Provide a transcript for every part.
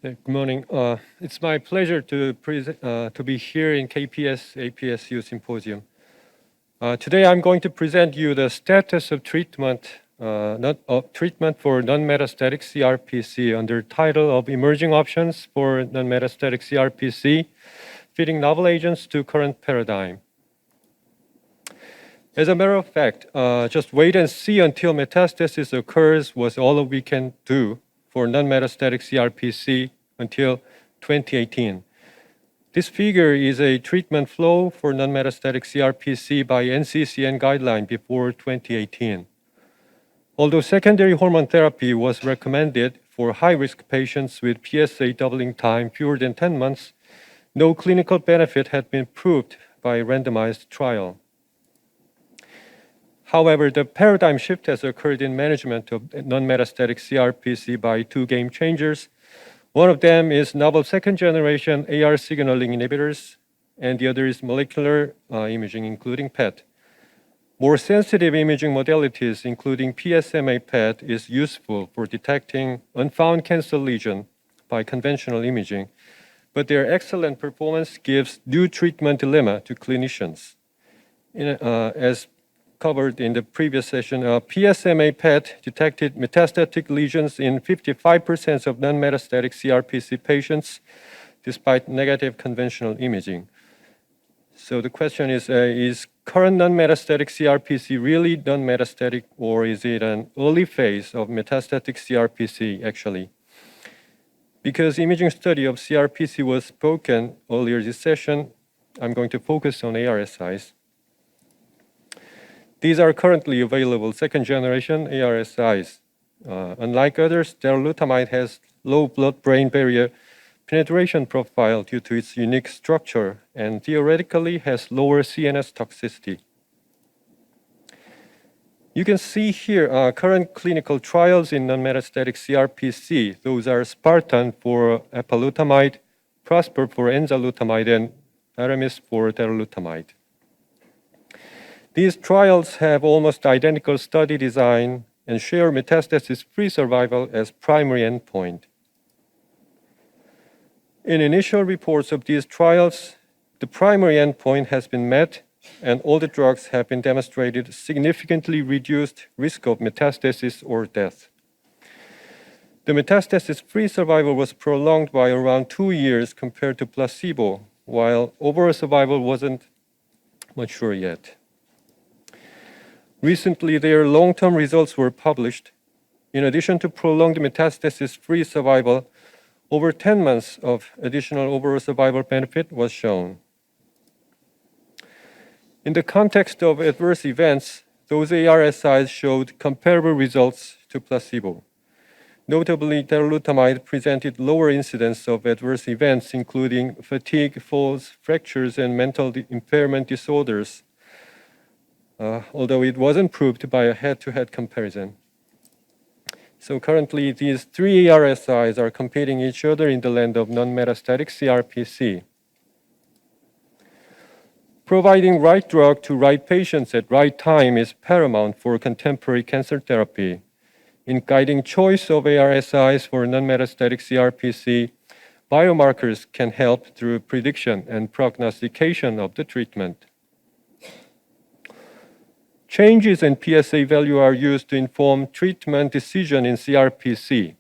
Good morning. It's my pleasure to be here in KPS-APSU Symposium. Today I'm going to present you the status of treatment for non-metastatic CRPC under title of Emerging Options for Non-Metastatic CRPC, Fitting Novel Agents to Current Paradigm. As a matter of fact, just wait and see until metastasis occurs was all we can do for non-metastatic CRPC until 2018. This figure is a treatment flow for non-metastatic CRPC by NCCN guideline before 2018. Although secondary hormone therapy was recommended for high-risk patients with PSA doubling time fewer than 10 months, no clinical benefit had been proved by a randomized trial. However, the paradigm shift has occurred in management of non-metastatic CRPC by two game changers. One of them is novel second-generation AR signaling inhibitors, and the other is molecular imaging, including PET. More sensitive imaging modalities, including PSMA PET, is useful for detecting unfound cancer lesion by conventional imaging, but their excellent performance gives new treatment dilemma to clinicians. As covered in the previous session, PSMA PET detected metastatic lesions in 55% of non-metastatic CRPC patients despite negative conventional imaging. So the question is current non-metastatic CRPC really non-metastatic, or is it an early phase of metastatic CRPC actually? Because imaging study of CRPC was spoken earlier this session, I'm going to focus on ARSIs. These are currently available second-generation ARSIs. Unlike others, darolutamide has low blood-brain barrier penetration profile due to its unique structure and theoretically has lower CNS toxicity. You can see here current clinical trials in non-metastatic CRPC. Those are Spartan for apalutamide, Prosper for enzalutamide, and Aramis for darolutamide. These trials have almost identical study design and share metastasis-free survival as primary endpoint. In initial reports of these trials, the primary endpoint has been met and all the drugs have been demonstrated significantly reduced risk of metastasis or death. The metastasis-free survival was prolonged by around 2 years compared to placebo, while overall survival wasn't mature yet. Recently, their long-term results were published. In addition to prolonged metastasis-free survival, over 10 months of additional overall survival benefit was shown. In the context of adverse events, those ARSIs showed comparable results to placebo. Notably, darolutamide presented lower incidence of adverse events, including fatigue, falls, fractures, and mental impairment disorders, although it wasn't proved by a head-to-head comparison. So currently, these three ARSIs are competing each other in the land of non-metastatic CRPC. Providing right drug to right patients at right time is paramount for contemporary cancer therapy. In guiding choice of ARSIs for non-metastatic CRPC, biomarkers can help through prediction and prognostication of the treatment. Changes in PSA value are used to inform treatment decision in CRPC.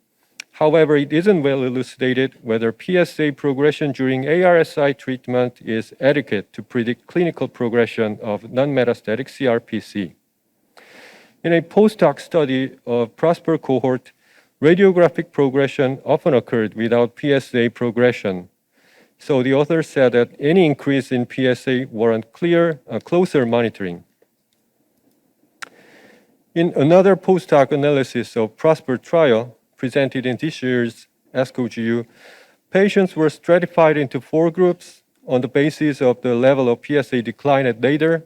However, it isn't well elucidated whether PSA progression during ARSI treatment is adequate to predict clinical progression of non-metastatic CRPC. In a post-hoc study of Prosper cohort, radiographic progression often occurred without PSA progression. So the author said that any increase in PSA warrant closer monitoring. In another post-hoc analysis of Prosper trial, presented in this year's ASCO GU, patients were stratified into 4 groups on the basis of the level of PSA decline at nadir,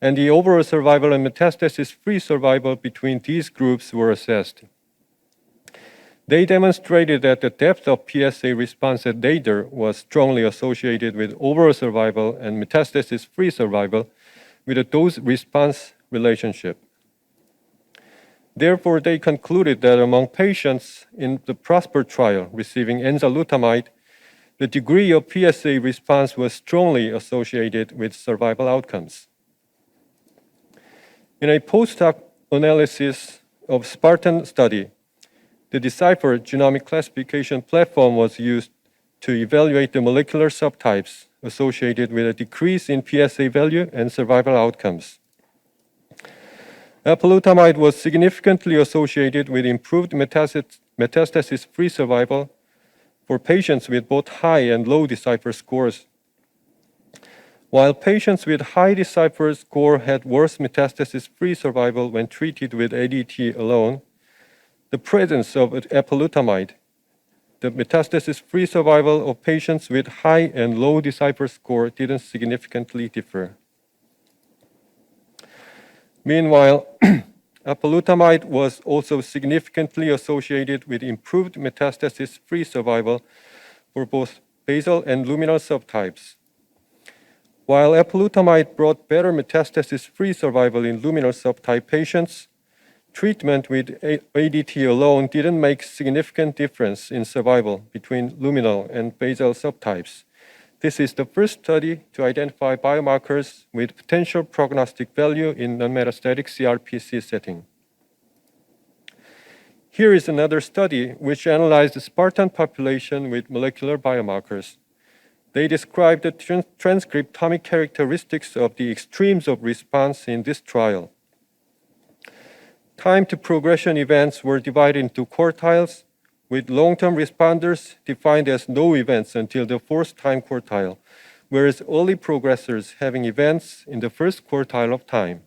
and the overall survival and metastasis-free survival between these groups were assessed. They demonstrated that the depth of PSA response at nadir was strongly associated with overall survival and metastasis-free survival with a dose-response relationship. Therefore, they concluded that among patients in the PROSPER trial receiving enzalutamide, the degree of PSA response was strongly associated with survival outcomes. In a post-hoc analysis of Spartan study, the Decipher genomic classification platform was used to evaluate the molecular subtypes associated with a decrease in PSA value and survival outcomes. Apalutamide was significantly associated with improved metastasis-free survival for patients with both high and low Decipher scores. While patients with high Decipher score had worse metastasis-free survival when treated with ADT alone, the presence of apalutamide, the metastasis-free survival of patients with high and low Decipher score didn't significantly differ. Meanwhile, apalutamide was also significantly associated with improved metastasis-free survival for both basal and luminal subtypes. While apalutamide brought better metastasis-free survival in luminal subtype patients, treatment with ADT alone didn't make significant difference in survival between luminal and basal subtypes. This is the first study to identify biomarkers with potential prognostic value in non-metastatic CRPC setting. Here is another study which analyzed the Spartan population with molecular biomarkers. They described the transcriptomic characteristics of the extremes of response in this trial. Time to progression events were divided into quartiles, with long-term responders defined as no events until the fourth time quartile, whereas early progressors having events in the first quartile of time.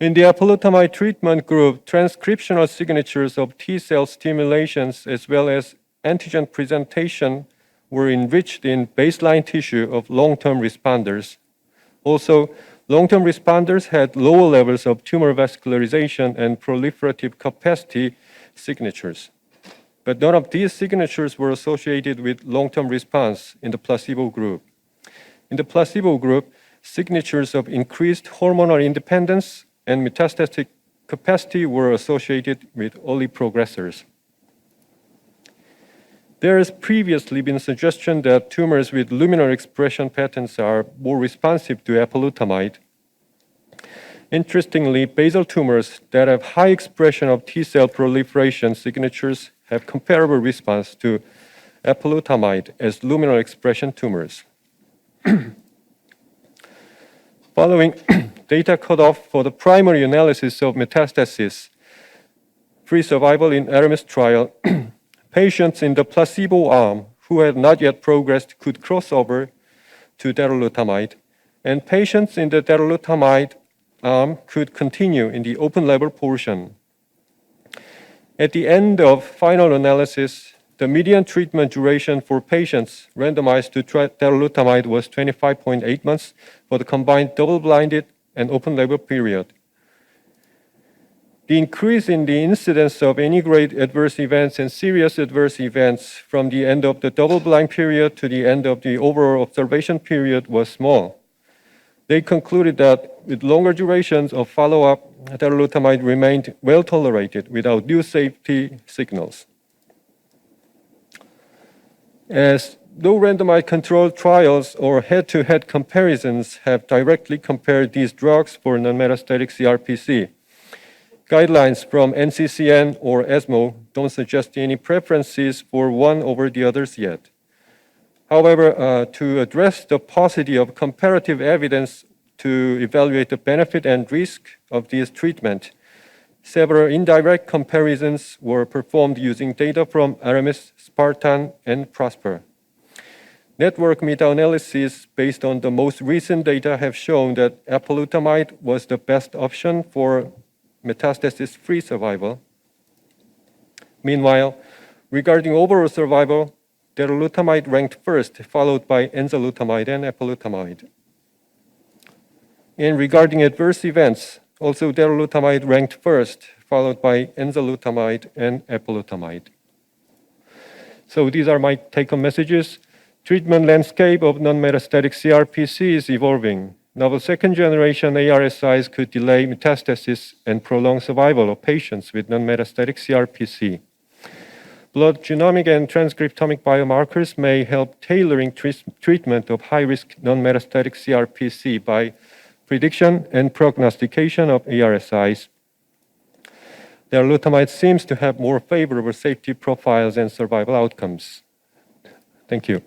In the apalutamide treatment group, transcriptional signatures of T-cell stimulations as well as antigen presentation were enriched in baseline tissue of long-term responders. Also, long-term responders had lower levels of tumor vascularization and proliferative capacity signatures. But none of these signatures were associated with long-term response in the placebo group. In the placebo group, signatures of increased hormonal independence and metastatic capacity were associated with early progressors. There has previously been suggestion that tumors with luminal expression patterns are more responsive to apalutamide. Interestingly, basal tumors that have high expression of T-cell proliferation signatures have comparable response to apalutamide as luminal expression tumors. Following data cutoff for the primary analysis of metastasis-free survival in ARAMIS trial, patients in the placebo arm who had not yet progressed could cross over to darolutamide, and patients in the darolutamide arm could continue in the open label portion. At the end of final analysis, the median treatment duration for patients randomized to darolutamide was 25.8 months for the combined double-blinded and open label period. The increase in the incidence of any grade adverse events and serious adverse events from the end of the double-blind period to the end of the overall observation period was small. They concluded that with longer durations of follow-up, darolutamide remained well tolerated without new safety signals. As no randomized controlled trials or head-to-head comparisons have directly compared these drugs for non-metastatic CRPC, guidelines from NCCN or ESMO don't suggest any preferences for one over the others yet. However, to address the paucity of comparative evidence to evaluate the benefit and risk of this treatment, several indirect comparisons were performed using data from ARAMIS, Spartan, and PROSPER. Network meta-analyses based on the most recent data have shown that apalutamide was the best option for metastasis-free survival. Meanwhile, regarding overall survival, darolutamide ranked first, followed by enzalutamide and apalutamide. And regarding adverse events, also darolutamide ranked first, followed by enzalutamide and apalutamide. So these are my take-home messages. Treatment landscape of non-metastatic CRPC is evolving. Novel second-generation ARSIs could delay metastasis and prolong survival of patients with non-metastatic CRPC. Blood genomic and transcriptomic biomarkers may help tailoring treatment of high-risk non-metastatic CRPC by prediction and prognostication of ARSIs. Darolutamide seems to have more favorable safety profiles and survival outcomes. Thank you.